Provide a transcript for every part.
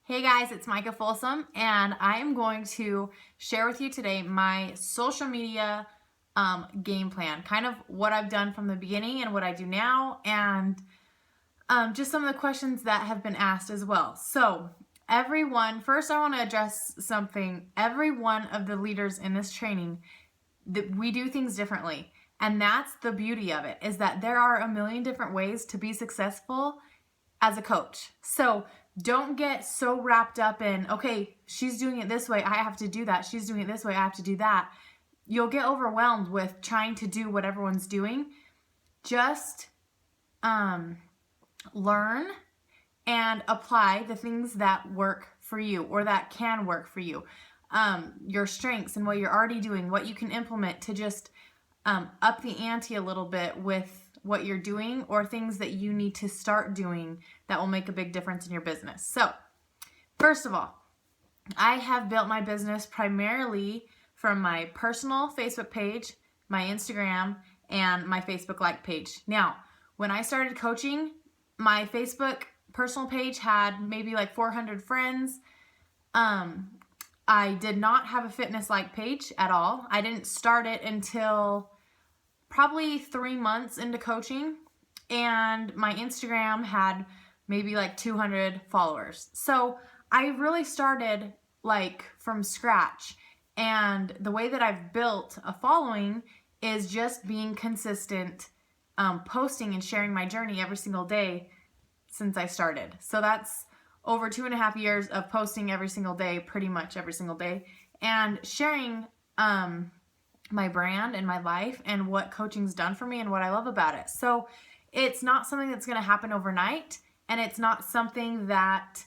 Hey guys, it's Micah Folsom, and I am going to share with you today my social media game plan, kind of what I've done from the beginning and what I do now, and just some of the questions that have been asked as well. So first I want to address something. Every one of the leaders in this training, that we do things differently. And that's the beauty of it, is that there are a million different ways to be successful as a coach. So don't get so wrapped up in, okay, she's doing it this way, I have to do that. She's doing it this way, I have to do that. You'll get overwhelmed with trying to do what everyone's doing. Just learn and apply the things that work for you or that can work for you. Your strengths and what you're already doing, what you can implement to just up the ante a little bit with what you're doing, or things that you need to start doing that will make a big difference in your business. So, first of all, I have built my business primarily from my personal Facebook page, my Instagram, and my Facebook like page. Now, when I started coaching, my Facebook personal page had maybe like 400 friends. I did not have a fitness like page at all. I didn't start it until probably 3 months into coaching, and my Instagram had maybe like 200 followers. So I really started like from scratch, and the way that I've built a following is just being consistent, posting and sharing my journey every single day since I started. So that's over 2.5 years of posting every single day, pretty much every single day, and sharing my brand and my life and what coaching's done for me and what I love about it. So it's not something that's going to happen overnight, and it's not something that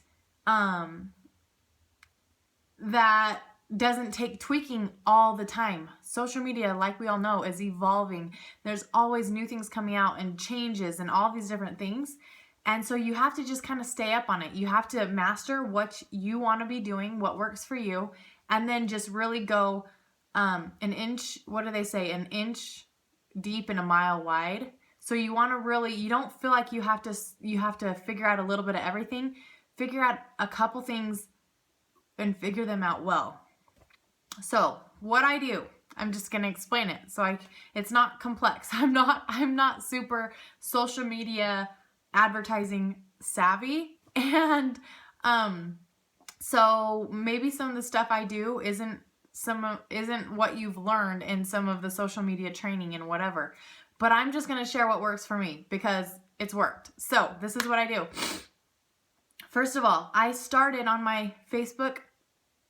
that doesn't take tweaking all the time. Social media, like we all know, is evolving. There's always new things coming out and changes and all these different things. And so you have to just kind of stay up on it. You have to master what you want to be doing, what works for you, and then just really go an inch, what do they say? An inch deep and a mile wide. So you want to really, you don't feel like you have to figure out a little bit of everything. Figure out a couple things and figure them out well. So what I do, I'm just going to explain it. So it's not complex. I'm not super social media advertising savvy. And so maybe some of the stuff I do isn't what you've learned in some of the social media training and whatever. But I'm just going to share what works for me because it's worked. So this is what I do. First of all, I started on my Facebook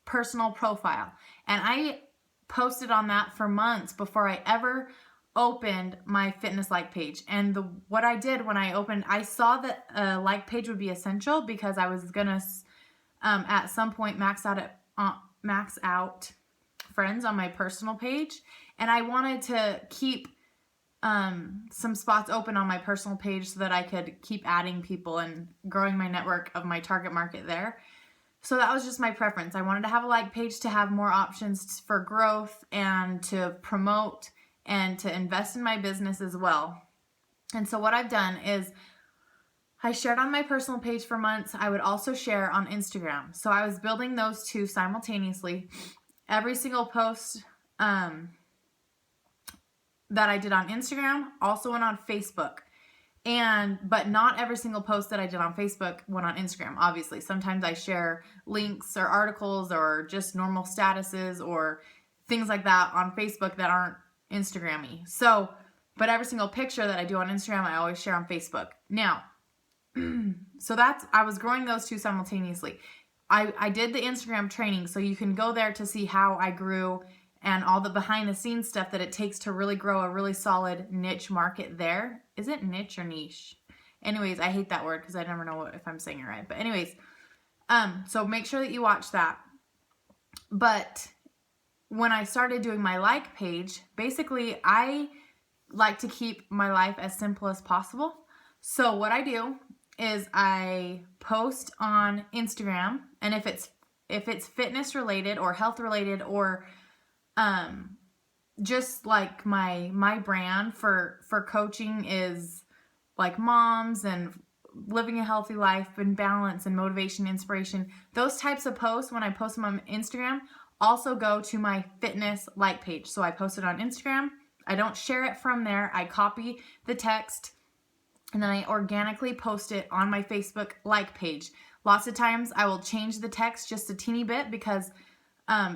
personal profile, and I posted on that for months before I ever opened my fitness like page. And what I did when I opened, I saw that a like page would be essential because I was going to at some point max out friends on my personal page, and I wanted to keep some spots open on my personal page so that I could keep adding people and growing my network of my target market there. So that was just my preference. I wanted to have a like page to have more options for growth and to promote and to invest in my business as well. And so what I've done is I shared on my personal page for months. I would also share on Instagram. So I was building those two simultaneously. Every single post that I did on Instagram also went on Facebook. But not every single post that I did on Facebook went on Instagram, obviously. Sometimes I share links or articles or just normal statuses or things like that on Facebook that aren't Instagram-y. So, but every single picture that I do on Instagram, I always share on Facebook. Now, so I was growing those two simultaneously. I did the Instagram training, so you can go there to see how I grew and all the behind the scenes stuff that it takes to really grow a really solid niche market there. Is it niche or niche? Anyways, I hate that word because I never know if I'm saying it right. But anyways, so make sure that you watch that. But when I started doing my like page, basically I like to keep my life as simple as possible. So what I do is I post on Instagram, and if it's fitness related or health related or just like my brand for coaching is like moms and living a healthy life and balance and motivation, inspiration, those types of posts, when I post them on Instagram, also go to my fitness like page. So I post it on Instagram. I don't share it from there. I copy the text and then I organically post it on my Facebook like page. Lots of times I will change the text just a teeny bit because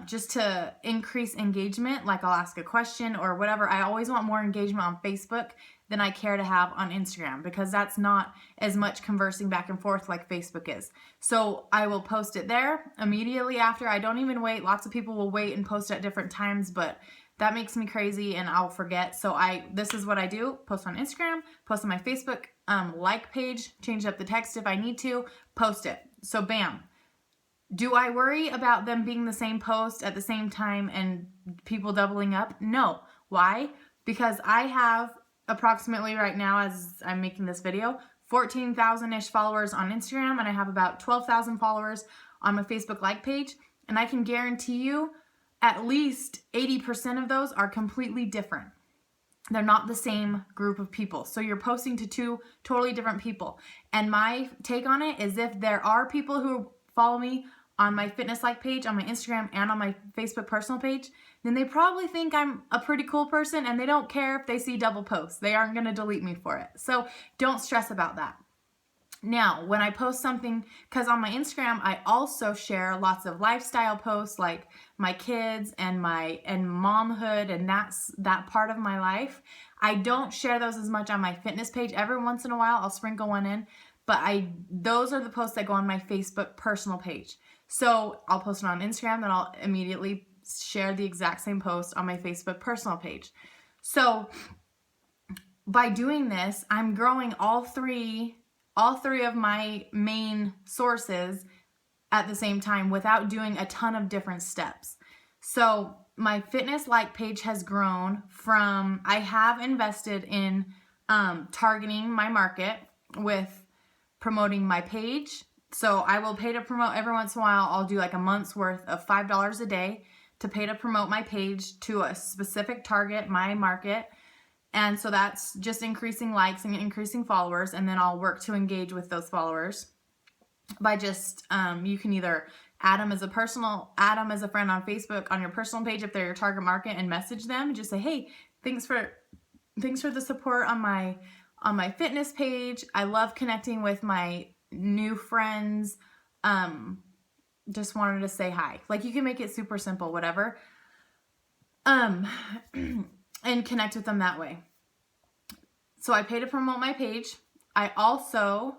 just to increase engagement, like I'll ask a question or whatever. I always want more engagement on Facebook than I care to have on Instagram because that's not as much conversing back and forth like Facebook is. So I will post it there immediately after. I don't even wait. Lots of people will wait and post at different times, but that makes me crazy and I'll forget. So this is what I do: post on Instagram, post on my Facebook like page, change up the text if I need to, post it. So bam. Do I worry about them being the same post at the same time and people doubling up? No. Why? Because I have approximately right now, as I'm making this video, 14,000-ish followers on Instagram, and I have about 12,000 followers on my Facebook like page. And I can guarantee you at least 80% of those are completely different. They're not the same group of people. So you're posting to two totally different people. And my take on it is if there are people who follow me on my fitness like page, on my Instagram, and on my Facebook personal page, then they probably think I'm a pretty cool person and they don't care if they see double posts. They aren't going to delete me for it. So don't stress about that. Now, when I post something, because on my Instagram, I also share lots of lifestyle posts like my kids and momhood and that part of my life. I don't share those as much on my fitness page. Every once in a while, I'll sprinkle one in, but those are the posts that go on my Facebook personal page. So I'll post it on Instagram, then I'll immediately share the exact same post on my Facebook personal page. So by doing this, I'm growing all three of my main sources at the same time without doing a ton of different steps. So my fitness like page has grown from, I have invested in targeting my market with promoting my page. So I will pay to promote every once in a while. I'll do like a month's worth of $5 a day to pay to promote my page to a specific target, my market. And so that's just increasing likes and increasing followers. And then I'll work to engage with those followers by just, you can either add them as a friend on Facebook on your personal page if they're your target market and message them and just say, hey, thanks for the support on my fitness page. I love connecting with my new friends. Just wanted to say hi. Like, you can make it super simple, whatever. And connect with them that way. So I pay to promote my page. I also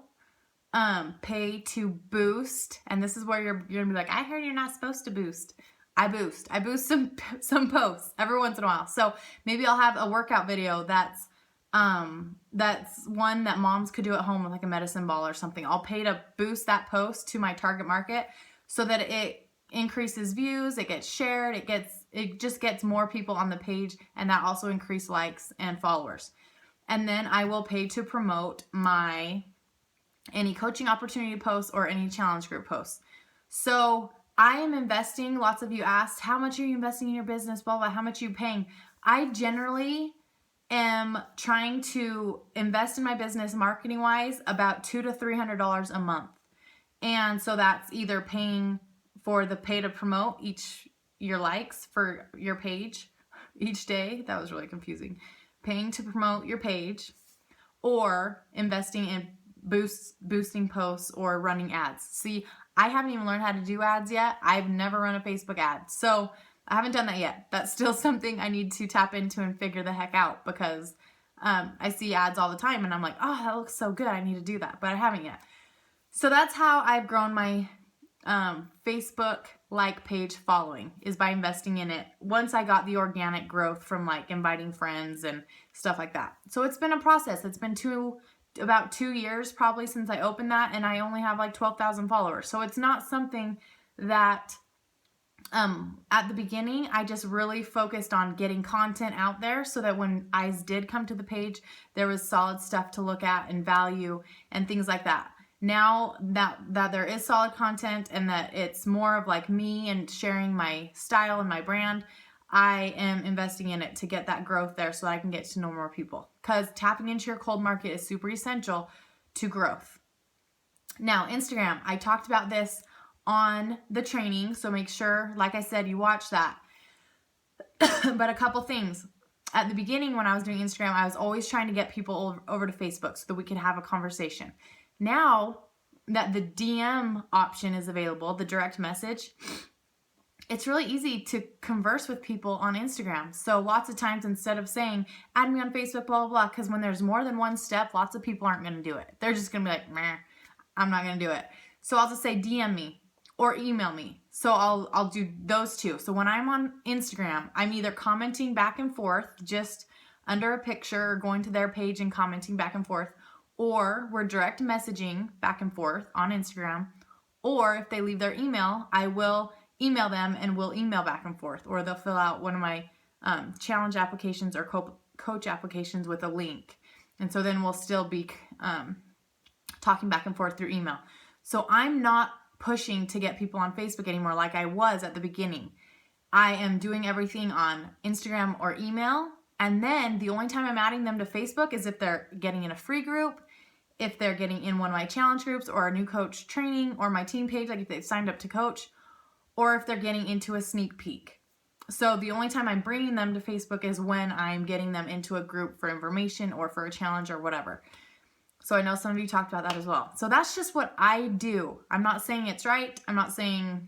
pay to boost, and this is where you're gonna be like, I heard you're not supposed to boost. I boost some posts every once in a while. So maybe I'll have a workout video that's one that moms could do at home with like a medicine ball or something. I'll pay to boost that post to my target market so that it increases views, it gets shared, it just gets more people on the page, and that also increases likes and followers. And then I will pay to promote any coaching opportunity posts or any challenge group posts. So I am investing. Lots of you asked, how much are you investing in your business? Blah, blah, how much are you paying? I generally am trying to invest in my business marketing wise about $200 to $300 a month. And so that's either paying for the pay to promote your likes for your page each day. That was really confusing. Paying to promote your page, or investing in boosting posts or running ads. See, I haven't even learned how to do ads yet. I've never run a Facebook ad. So I haven't done that yet. That's still something I need to tap into and figure the heck out, because I see ads all the time and I'm like, oh, that looks so good. I need to do that, but I haven't yet. So that's how I've grown my Facebook like page following, is by investing in it once I got the organic growth from like inviting friends and stuff like that. So it's been a process. It's been about 2 years probably since I opened that, and I only have like 12,000 followers. So it's not something that at the beginning I just really focused on getting content out there so that when eyes did come to the page, there was solid stuff to look at and value and things like that. Now that there is solid content and that it's more of like me and sharing my style and my brand, I am investing in it to get that growth there so I can get to know more people. Because tapping into your cold market is super essential to growth. Now, Instagram, I talked about this on the training, so make sure, like I said, you watch that. But a couple things. At the beginning when I was doing Instagram, I was always trying to get people over to Facebook so that we could have a conversation. Now that the DM option is available, the direct message, it's really easy to converse with people on Instagram. So lots of times, instead of saying, add me on Facebook, blah, blah, blah, because when there's more than one step, lots of people aren't going to do it. They're just going to be like, meh, I'm not going to do it. So I'll just say DM me or email me. So I'll do those two. So when I'm on Instagram, I'm either commenting back and forth just under a picture or going to their page and commenting back and forth, or we're direct messaging back and forth on Instagram, or if they leave their email, I will email them and we'll email back and forth, or they'll fill out one of my challenge applications or coach applications with a link. And so then we'll still be talking back and forth through email. So I'm not pushing to get people on Facebook anymore like I was at the beginning. I am doing everything on Instagram or email, and then the only time I'm adding them to Facebook is if they're getting in a free group, if they're getting in one of my challenge groups or a new coach training or my team page, like if they've signed up to coach, or if they're getting into a sneak peek. So the only time I'm bringing them to Facebook is when I'm getting them into a group for information or for a challenge or whatever. So I know some of you talked about that as well. So that's just what I do. I'm not saying it's right. I'm not saying,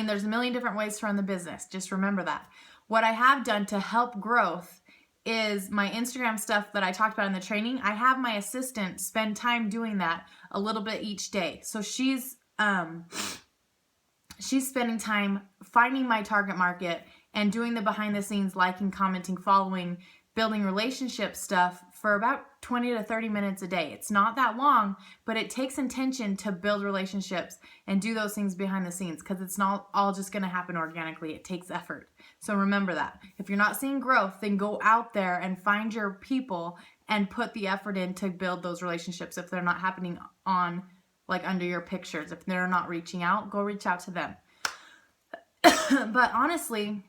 there's a million different ways to run the business. Just remember that. What I have done to help growth is my Instagram stuff that I talked about in the training. I have my assistant spend time doing that a little bit each day. So she's spending time finding my target market and doing the behind the scenes liking, commenting, following, building relationship stuff for about 20 to 30 minutes a day. It's not that long, but it takes intention to build relationships and do those things behind the scenes, because it's not all just going to happen organically. It takes effort. So remember that. If you're not seeing growth, then go out there and find your people and put the effort in to build those relationships. If they're not happening on, like, under your pictures, if they're not reaching out, go reach out to them. But honestly,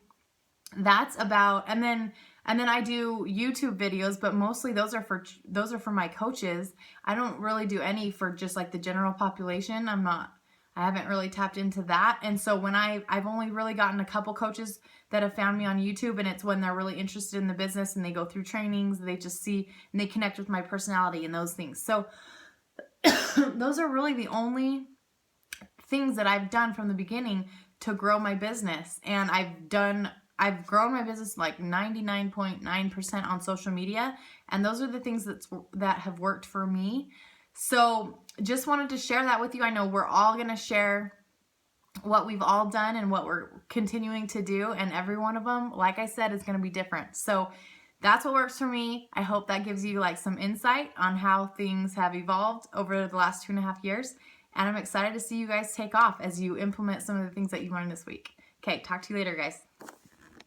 that's about, and then I do YouTube videos, but mostly those are for my coaches. I don't really do any for just like the general population. I haven't really tapped into that. And so when I've only really gotten a couple coaches that have found me on YouTube, and it's when they're really interested in the business and they go through trainings, they just see and they connect with my personality and those things. So those are really the only things that I've done from the beginning to grow my business. And I've grown my business like 99.9% on social media. And those are the things that have worked for me. So just wanted to share that with you. I know we're all going to share what we've all done and what we're continuing to do. And every one of them, like I said, is going to be different. So that's what works for me. I hope that gives you like some insight on how things have evolved over the last 2.5 years. And I'm excited to see you guys take off as you implement some of the things that you learned this week. Okay, talk to you later, guys.